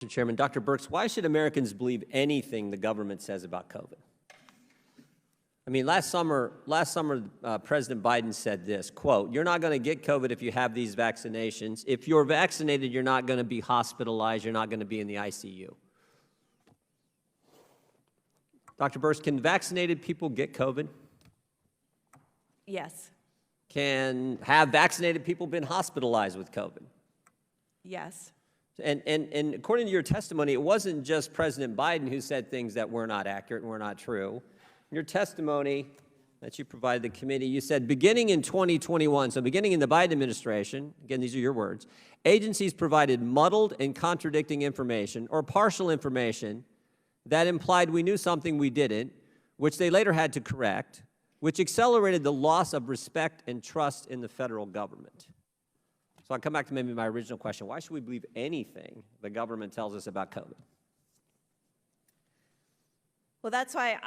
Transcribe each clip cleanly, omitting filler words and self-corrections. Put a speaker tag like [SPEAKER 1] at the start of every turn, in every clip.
[SPEAKER 1] Mr. Chairman, Dr. Birx, why should Americans believe anything the government says about COVID? I mean, last summer, President Biden said this, quote, "You're not going to get COVID if you have these vaccinations. If you're vaccinated, you're not going to be hospitalized. You're not going to be in the ICU." Dr. Birx, can vaccinated people get COVID?
[SPEAKER 2] Yes.
[SPEAKER 1] Have vaccinated people been hospitalized with COVID?
[SPEAKER 2] Yes.
[SPEAKER 1] And according to your testimony, it wasn't just President Biden who said things that were not accurate and were not true. In your testimony that you provided the committee, you said, beginning in 2021, so beginning in the Biden administration, again, these are your words, agencies provided muddled and contradicting information or partial information that implied we knew something we didn't, which they later had to correct, which accelerated the loss of respect and trust in the federal government. So I'll come back to maybe my original question. Why should we believe anything the government tells us about COVID?
[SPEAKER 2] Well, that's why,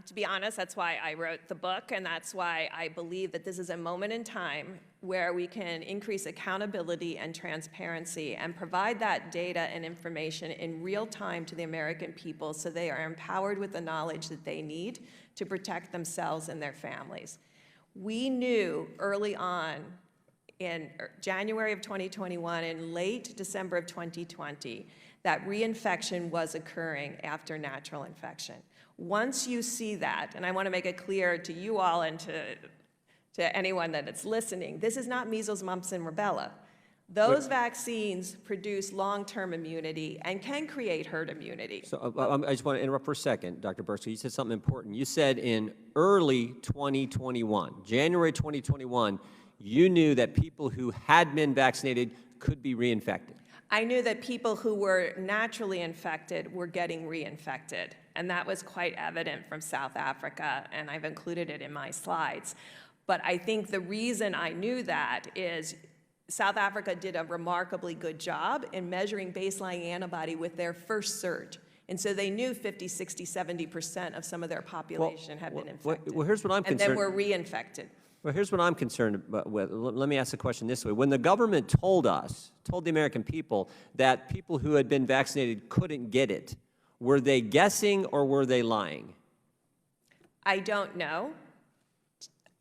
[SPEAKER 2] to be honest, that's why I wrote the book, and that's why I believe that this is a moment in time where we can increase accountability and transparency and provide that data and information in real time to the American people so they are empowered with the knowledge that they need to protect themselves and their families. We knew early on in January of 2021 and late December of 2020 that reinfection was occurring after natural infection. Once you see that, and I want to make it clear to you all and to anyone that is listening, this is not measles, mumps, and rubella. Those vaccines produce long-term immunity and can create herd immunity.
[SPEAKER 1] So I just want to interrupt for a second, Dr. Birx. You said something important. You said in early 2021, January 2021, you knew that people who had been vaccinated could be reinfected.
[SPEAKER 2] I knew that people who were naturally infected were getting reinfected, and that was quite evident from South Africa, and I've included it in my slides. But I think the reason I knew that is South Africa did a remarkably good job in measuring baseline antibody with their first surge. And so they knew 50, 60, 70% of some of their population had been infected.
[SPEAKER 1] Well, here's what I'm concerned.
[SPEAKER 2] And then were reinfected.
[SPEAKER 1] Well, here's what I'm concerned with. Let me ask the question this way. When the government told the American people that people who had been vaccinated couldn't get it, were they guessing or were they lying?
[SPEAKER 2] I don't know.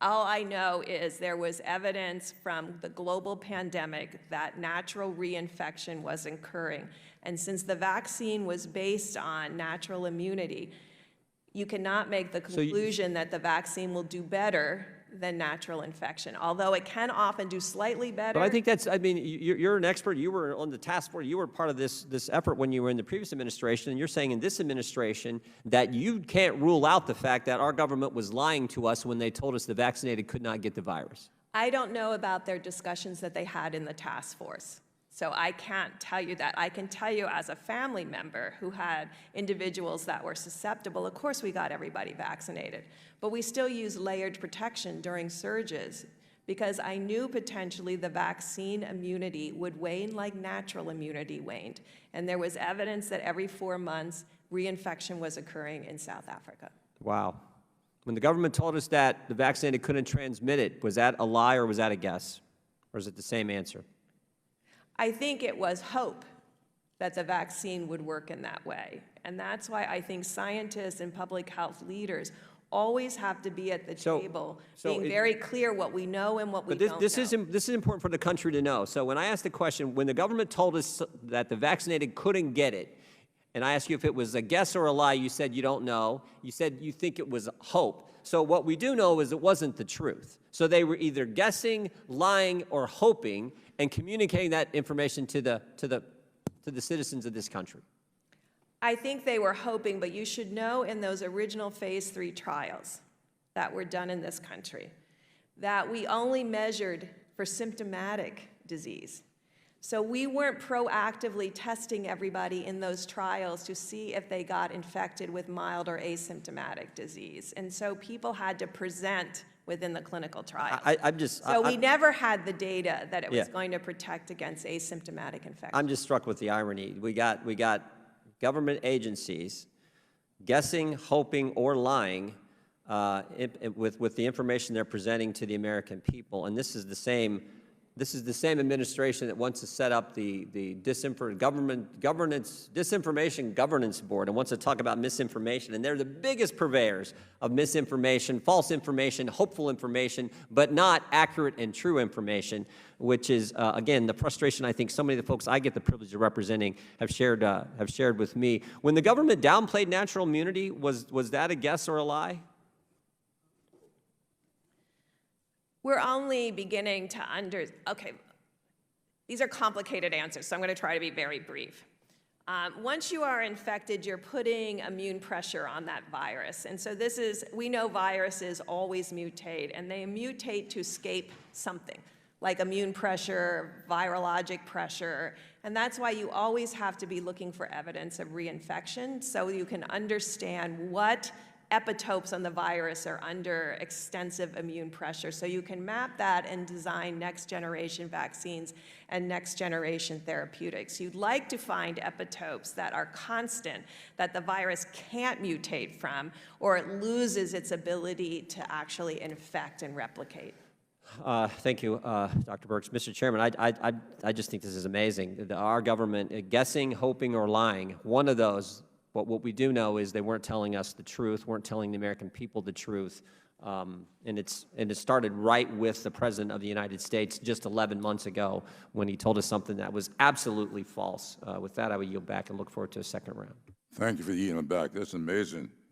[SPEAKER 2] All I know is there was evidence from the global pandemic that natural reinfection was occurring. And since the vaccine was based on natural immunity, you cannot make the conclusion that the vaccine will do better than natural infection, although it can often do slightly better.
[SPEAKER 1] But I think that's, I mean, you're an expert. You were on the task force. You were part of this effort when you were in the previous administration, and you're saying in this administration that you can't rule out the fact that our government was lying to us when they told us the vaccinated could not get the virus.
[SPEAKER 2] I don't know about their discussions that they had in the task force. So I can't tell you that. I can tell you as a family member who had individuals that were susceptible, of course we got everybody vaccinated, but we still used layered protection during surges because I knew potentially the vaccine immunity would wane like natural immunity waned. And there was evidence that every 4 months reinfection was occurring in South Africa.
[SPEAKER 1] Wow. When the government told us that the vaccinated couldn't transmit it, was that a lie or was that a guess? Or is it the same answer?
[SPEAKER 2] I think it was hope that the vaccine would work in that way. And that's why I think scientists and public health leaders always have to be at the table, being very clear what we know and what we don't know.
[SPEAKER 1] This is important for the country to know. So when I asked the question, when the government told us that the vaccinated couldn't get it, and I asked you if it was a guess or a lie, you said you don't know. You said you think it was hope. So what we do know is it wasn't the truth. So they were either guessing, lying, or hoping, and communicating that information to the citizens of this country.
[SPEAKER 2] I think they were hoping, but you should know in those original phase 3 trials that were done in this country that we only measured for symptomatic disease. So we weren't proactively testing everybody in those trials to see if they got infected with mild or asymptomatic disease. And so people had to present within the clinical trials. We never had the data that it was going to protect against asymptomatic infection.
[SPEAKER 1] I'm just struck with the irony. We got government agencies guessing, hoping, or lying with the information they're presenting to the American people. And this is the same This is the same administration that wants to set up the Disinformation Governance Board and wants to talk about misinformation. And they're the biggest purveyors of misinformation, false information, hopeful information, but not accurate and true information, which is, again, the frustration I think so many of the folks I get the privilege of representing have shared with me. When the government downplayed natural immunity, was that a guess or a lie?
[SPEAKER 2] We're only beginning to okay, these are complicated answers, so I'm going to try to be very brief. Once you are infected, you're putting immune pressure on that virus. And so we know viruses always mutate, and they mutate to escape something, like immune pressure, virologic pressure. And that's why you always have to be looking for evidence of reinfection so you can understand what epitopes on the virus are under extensive immune pressure. So you can map that and design next-generation vaccines and next-generation therapeutics. You'd like to find epitopes that are constant, that the virus can't mutate from, or it loses its ability to actually infect and replicate.
[SPEAKER 1] Thank you, Dr. Birx. Mr. Chairman, I just think this is amazing. Our government, guessing, hoping, or lying, one of those. But what we do know is they weren't telling us the truth, weren't telling the American people the truth, and it started right with the President of the United States just 11 months ago when he told us something that was absolutely false. With that, I would yield back and look forward to a second round.
[SPEAKER 3] Thank you for yielding back. That's amazing.